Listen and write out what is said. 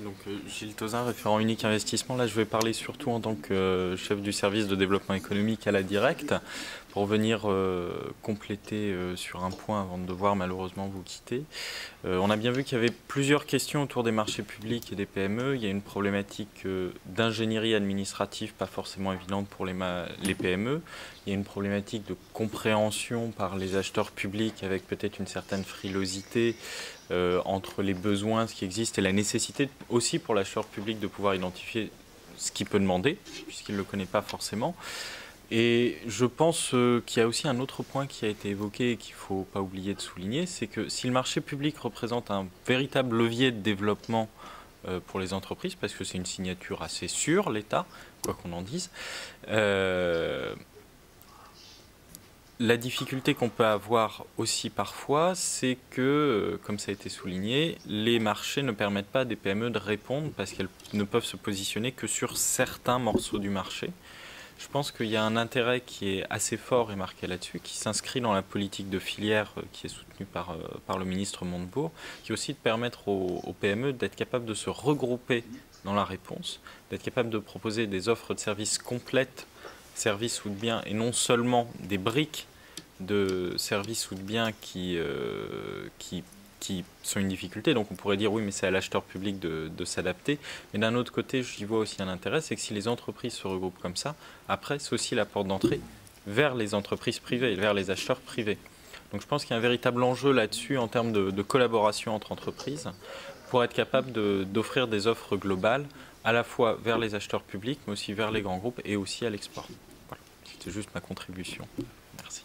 Merci. Donc, Gilles Tauzin, référent unique investissement. Là, je vais parler surtout en tant que chef du service de développement économique à la Directe pour venir compléter sur un point avant de devoir malheureusement vous quitter. On a bien vu qu'il y avait plusieurs questions autour des marchés publics et des PME. Il y a une problématique d'ingénierie administrative pas forcément évidente pour les PME. Il y a une problématique de compréhension par les acheteurs publics avec peut-être une certaine frilosité entre les besoins, ce qui existe, et la nécessité aussi pour l'acheteur public de pouvoir identifier ce qu'il peut demander, puisqu'il ne le connaît pas forcément. Et je pense qu'il y a aussi un autre point qui a été évoqué et qu'il ne faut pas oublier de souligner, c'est que si le marché public représente un véritable levier de développement pour les entreprises, parce que c'est une signature assez sûre, l'État, quoi qu'on en dise, la difficulté qu'on peut avoir aussi parfois, c'est que, comme ça a été souligné, les marchés ne permettent pas à des PME de répondre parce qu'elles ne peuvent se positionner que sur certains morceaux du marché. Je pense qu'il y a un intérêt qui est assez fort et marqué là-dessus, qui s'inscrit dans la politique de filière qui est soutenue par le ministre Montebourg, qui est aussi de permettre aux PME d'être capables de se regrouper dans la réponse, d'être capables de proposer des offres de services complètes, services ou de biens, et non seulement des briques de services ou de biens qui sont une difficulté. Donc on pourrait dire oui, mais c'est à l'acheteur public de s'adapter. Mais d'un autre côté, j'y vois aussi un intérêt, c'est que si les entreprises se regroupent comme ça, après c'est aussi la porte d'entrée vers les entreprises privées, vers les acheteurs privés. Donc je pense qu'il y a un véritable enjeu là-dessus en termes de collaboration entre entreprises pour être capable d'offrir des offres globales à la fois vers les acheteurs publics, mais aussi vers les grands groupes et aussi à l'export. Voilà. C'était juste ma contribution. Merci.